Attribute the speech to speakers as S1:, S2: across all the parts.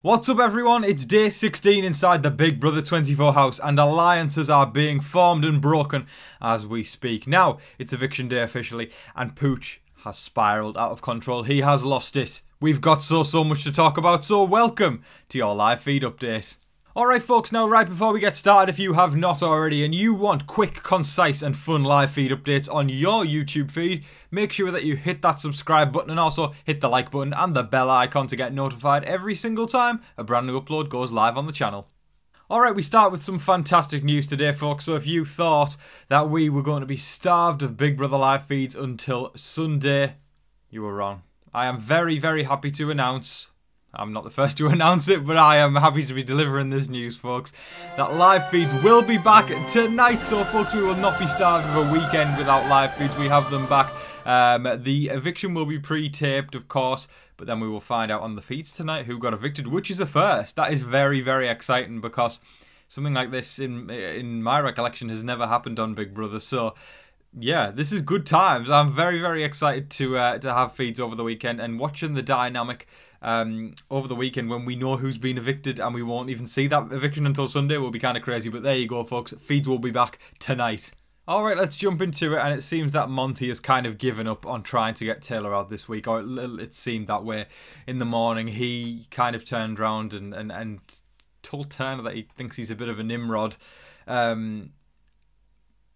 S1: What's up everyone, it's day 16 inside the Big Brother 24 house and alliances are being formed and broken as we speak. Now, it's eviction day officially and Pooch has spiralled out of control. He has lost it. We've got so much to talk about, so welcome to your live feed update. Alright folks, now right before we get started, if you have not already and you want quick, concise and fun live feed updates on your YouTube feed, make sure that you hit that subscribe button and also hit the like button and the bell icon to get notified every single time a brand new upload goes live on the channel. Alright, we start with some fantastic news today folks, so if you thought that we were going to be starved of Big Brother live feeds until Sunday, you were wrong. I am very happy to announce, I'm not the first to announce it, but I am happy to be delivering this news, folks, that live feeds will be back tonight. So, folks, we will not be starved of a weekend without live feeds. We have them back. The eviction will be pre-taped, of course, but then we will find out on the feeds tonight who got evicted, which is a first. That is very exciting because something like this, in my recollection, has never happened on Big Brother. So, yeah, this is good times. I'm very excited to have feeds over the weekend and watching the dynamic over the weekend when we know who's been evicted and we won't even see that eviction until Sunday will be kind of crazy. But there you go, folks. Feeds will be back tonight. Alright, let's jump into it, and it seems that Monty has kind of given up on trying to get Taylor out this week, or it seemed that way. In the morning, he kind of turned around and told Turner that he thinks he's a bit of a Nimrod.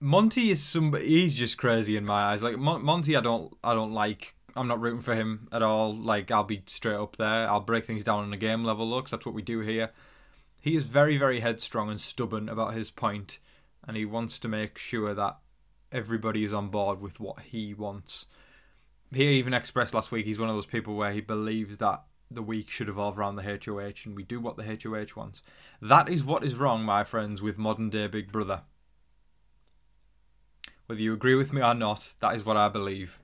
S1: Monty is he's just crazy in my eyes. Like, Monty I don't like. I'm not rooting for him at all. Like, I'll be straight up there. I'll break things down on a game level, look, 'cause that's what we do here. He is very headstrong and stubborn about his point, and he wants to make sure that everybody is on board with what he wants. He even expressed last week he's one of those people where he believes that the week should evolve around the HOH and we do what the HOH wants. That is what is wrong, my friends, with modern day Big Brother. Whether you agree with me or not, that is what I believe.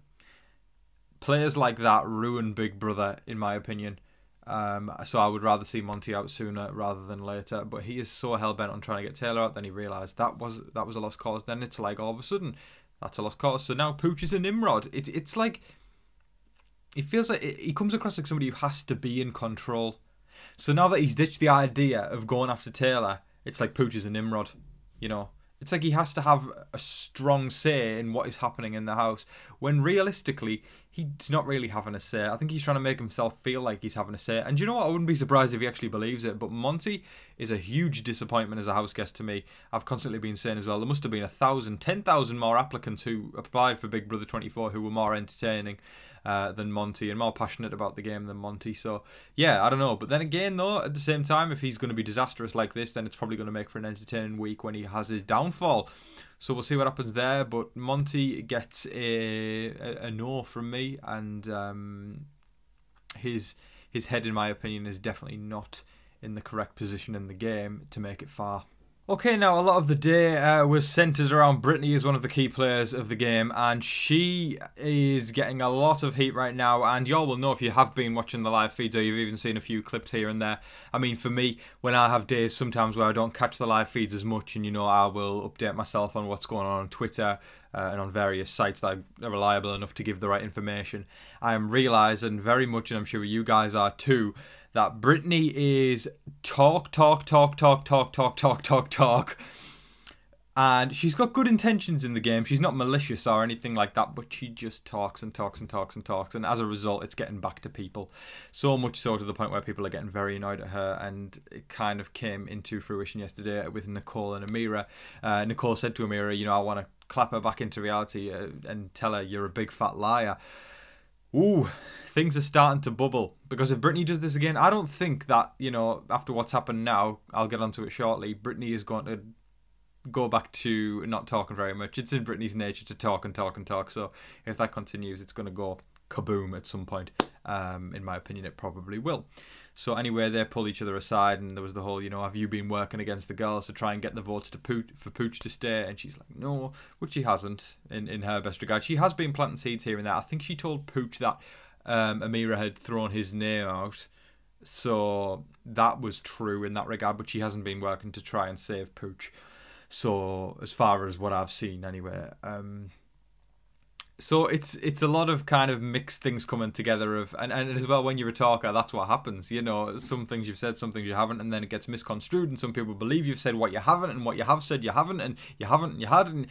S1: Players like that ruin Big Brother, in my opinion. So I would rather see Monty out sooner rather than later. But he is so hell-bent on trying to get Taylor out, then he realised that was a lost cause. Then it's like, all of a sudden, that's a lost cause. So now Pooch is a Nimrod. It's like, it feels like he comes across like somebody who has to be in control. So now that he's ditched the idea of going after Taylor, it's like Pooch is a Nimrod, you know. It's like he has to have a strong say in what is happening in the house, when realistically, he's not really having a say. I think he's trying to make himself feel like he's having a say. And you know what? I wouldn't be surprised if he actually believes it. But Monty is a huge disappointment as a house guest to me. I've constantly been saying as well, there must have been 1,000, 10,000 more applicants who applied for Big Brother 24 who were more entertaining than Monty and more passionate about the game than Monty. So, yeah, I don't know. But then again, though, at the same time, if he's going to be disastrous like this, then it's probably going to make for an entertaining week when he has his downfall. So we'll see what happens there. But Monty gets a no from me, and his head, in my opinion, is definitely not in the correct position in the game to make it far. Okay, now a lot of the day was centred around Brittany as one of the key players of the game, and she is getting a lot of heat right now, and y'all will know if you have been watching the live feeds or you've even seen a few clips here and there. I mean, for me, when I have days sometimes where I don't catch the live feeds as much, and you know, I will update myself on what's going on Twitter and on various sites that are reliable enough to give the right information, I am realising very much, and I'm sure you guys are too, that Brittany is talk, and she's got good intentions in the game. She's not malicious or anything like that, but she just talks, and as a result, it's getting back to people. So much so to the point where people are getting very annoyed at her, and it kind of came into fruition yesterday with Nicole and Amira. Nicole said to Amira, you know, I want to clap her back into reality and tell her you're a big fat liar. Ooh, things are starting to bubble. Because if Brittany does this again, I don't think that, you know, after what's happened now, I'll get onto it shortly, Brittany is going to go back to not talking very much. It's in Brittany's nature to talk. So if that continues, it's going to go kaboom at some point. In my opinion, it probably will. So anyway, they pull each other aside, and there was the whole, you know, have you been working against the girls to try and get the votes to for Pooch to stay? And she's like, no, which she hasn't, in her best regard. She has been planting seeds here and there. I think she told Pooch that Amira had thrown his name out. So that was true in that regard, but she hasn't been working to try and save Pooch. So as far as what I've seen anyway, So it's a lot of kind of mixed things coming together and as well, when you're a talker, that's what happens. You know, some things you've said, some things you haven't, and then it gets misconstrued, and some people believe you've said what you haven't, and what you have said you haven't, and you haven't and you had, and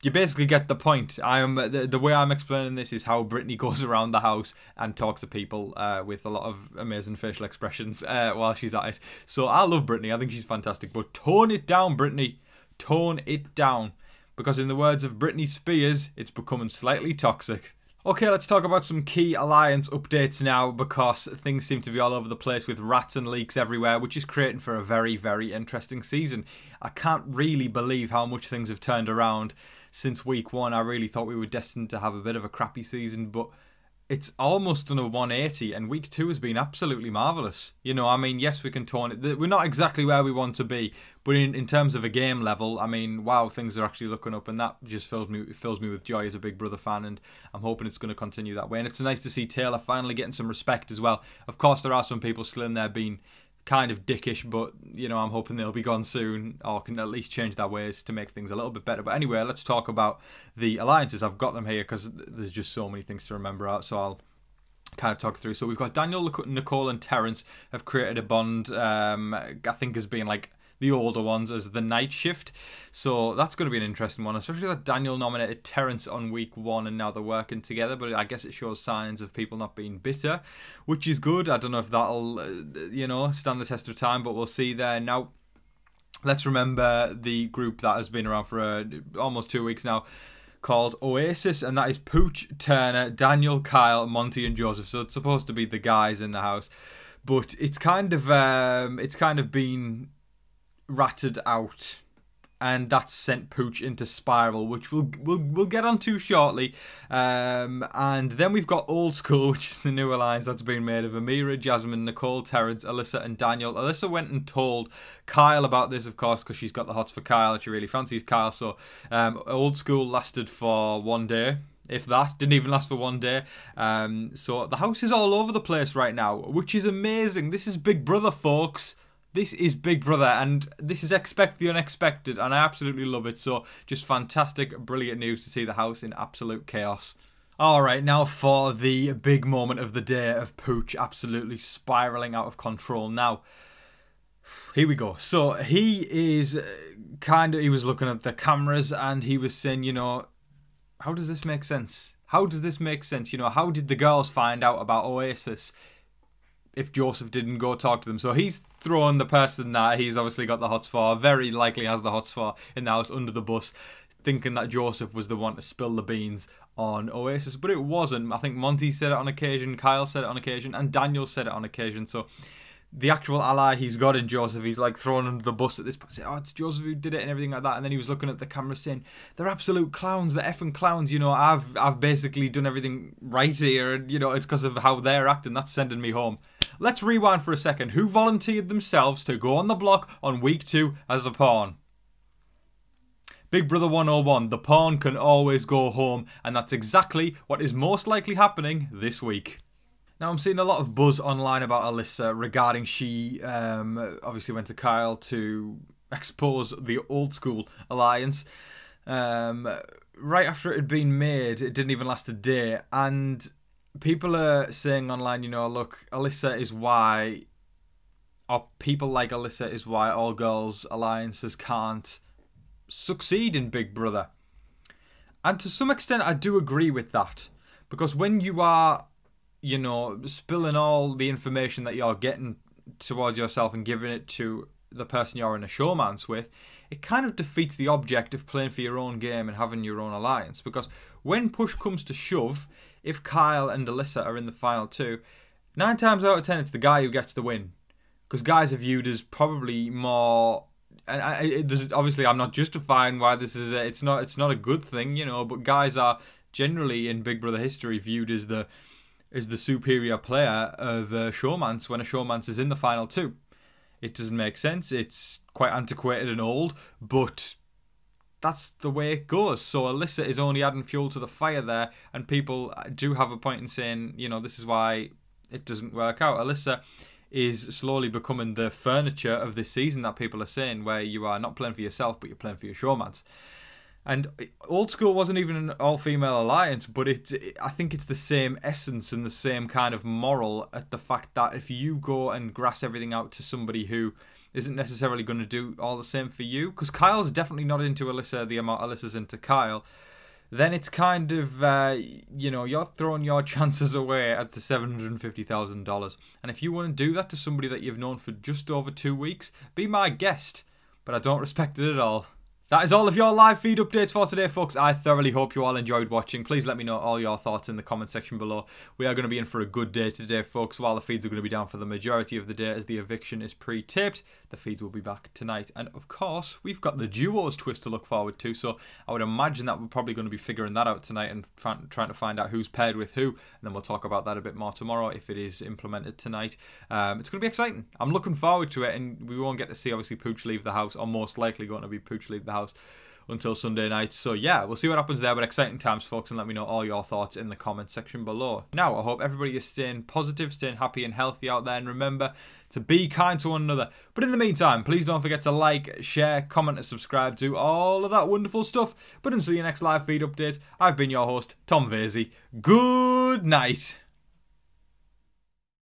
S1: you basically get the point. The way I'm explaining this is how Brittany goes around the house and talks to people with a lot of amazing facial expressions while she's at it. So I love Brittany. I think she's fantastic. But tone it down, Brittany. Tone it down. Because in the words of Britney Spears, it's becoming slightly toxic. Okay, let's talk about some key alliance updates now, because things seem to be all over the place with rats and leaks everywhere, which is creating for a very, very interesting season. I can't really believe how much things have turned around since week 1. I really thought we were destined to have a bit of a crappy season, but it's almost done a 180, and week 2 has been absolutely marvellous. You know, I mean, yes, we can tone it. We're not exactly where we want to be, but in terms of a game level, I mean, wow, things are actually looking up, and that just fills me with joy as a Big Brother fan, and I'm hoping it's going to continue that way. And it's nice to see Taylor finally getting some respect as well. Of course, there are some people still in there being kind of dickish, but you know, I'm hoping they'll be gone soon, or can at least change their ways to make things a little bit better. But anyway, let's talk about the alliances. I've got them here because there's just so many things to remember out, so I'll kind of talk through. So we've got Daniel, Nicole and Terrence have created a bond, I think as being like the older ones, as the night shift. So that's going to be an interesting one, especially that Daniel nominated Terrence on week 1 and now they're working together. But I guess it shows signs of people not being bitter, which is good. I don't know if that'll, you know, stand the test of time, but we'll see there. Now, let's remember the group that has been around for almost 2 weeks now, called Oasis, and that is Pooch, Turner, Daniel, Kyle, Monty and Joseph. So it's supposed to be the guys in the house, but it's kind of been ratted out, and that's sent Pooch into spiral, which we'll get onto shortly. And then we've got Old School, which is the new alliance that's been made of Amira, Jasmine, Nicole, Terrence, Alyssa and Daniel. Alyssa went and told Kyle about this, of course, because she's got the hots for Kyle, and she really fancies Kyle. So Old School lasted for 1 day, if that. Didn't even last for 1 day. So the house is all over the place right now, which is amazing. This is Big Brother, folks. This is Big Brother, and this is expect the unexpected, and I absolutely love it. So just fantastic, brilliant news to see the house in absolute chaos. Alright, now for the big moment of the day of Pooch absolutely spiralling out of control. Now, here we go. So he is he was looking at the cameras and he was saying, you know, how does this make sense? How does this make sense? You know, how did the girls find out about Oasis if Joseph didn't go talk to them? So he's throwing the person that he's obviously got the hots for, very likely has the hots for, in the house under the bus, thinking that Joseph was the one to spill the beans on Oasis, but it wasn't. I think Monty said it on occasion, Kyle said it on occasion, and Daniel said it on occasion. So the actual ally he's got in Joseph, he's like thrown under the bus at this point, saying, oh, it's Joseph who did it and everything like that. And then he was looking at the camera saying, they're absolute clowns, they're effing clowns, you know, I've basically done everything right here, and you know, it's because of how they're acting, that's sending me home. Let's rewind for a second. Who volunteered themselves to go on the block on week 2 as a pawn? Big Brother 101, the pawn can always go home, and that's exactly what is most likely happening this week. Now, I'm seeing a lot of buzz online about Alyssa regarding she obviously went to Kyle to expose the Old School alliance. Right after it had been made, it didn't even last a day, and people are saying online, you know, look, Alyssa is why, or people like Alyssa is why all girls alliances can't succeed in Big Brother. And to some extent, I do agree with that, because when you are, you know, spilling all the information that you're getting towards yourself and giving it to the person you're in a showmance with, it kind of defeats the object of playing for your own game and having your own alliance. Because when push comes to shove, if Kyle and Alyssa are in the final 2, 9 times out of 10 it's the guy who gets the win, because guys are viewed as probably more. And obviously, I'm not justifying why this is. It's not a good thing, you know. But guys are generally in Big Brother history viewed as the superior player of a showmance when a showmance is in the final 2. It doesn't make sense. It's quite antiquated and old, but that's the way it goes. So Alyssa is only adding fuel to the fire there, and people do have a point in saying, you know, this is why it doesn't work out. Alyssa is slowly becoming the furniture of this season that people are saying, where you are not playing for yourself, but you're playing for your showmance. And Old School wasn't even an all-female alliance, but I think it's the same essence and the same kind of moral at the fact that if you go and grass everything out to somebody who isn't necessarily going to do all the same for you, because Kyle's definitely not into Alyssa the amount Alyssa's into Kyle, then it's kind of, you know, you're throwing your chances away at the $750,000. And if you want to do that to somebody that you've known for just over 2 weeks, be my guest. But I don't respect it at all. That is all of your live feed updates for today, folks. I thoroughly hope you all enjoyed watching. Please let me know all your thoughts in the comment section below. We are going to be in for a good day today, folks. While the feeds are going to be down for the majority of the day as the eviction is pre-taped, the feeds will be back tonight. And of course, we've got the duos twist to look forward to. So I would imagine that we're probably going to be figuring that out tonight and trying to find out who's paired with who. And then we'll talk about that a bit more tomorrow if it is implemented tonight. It's going to be exciting. I'm looking forward to it. And we won't get to see, obviously, Pooch leave the house, or most likely going to be Pooch leave the house until Sunday night. So yeah, we'll see what happens there, but exciting times, folks, and let me know all your thoughts in the comment section below. Now, I hope everybody is staying positive, staying happy and healthy out there, and remember to be kind to one another. But in the meantime, please don't forget to like, share, comment and subscribe to all of that wonderful stuff. But until your next live feed update, I've been your host, Tom Vasey. Good night.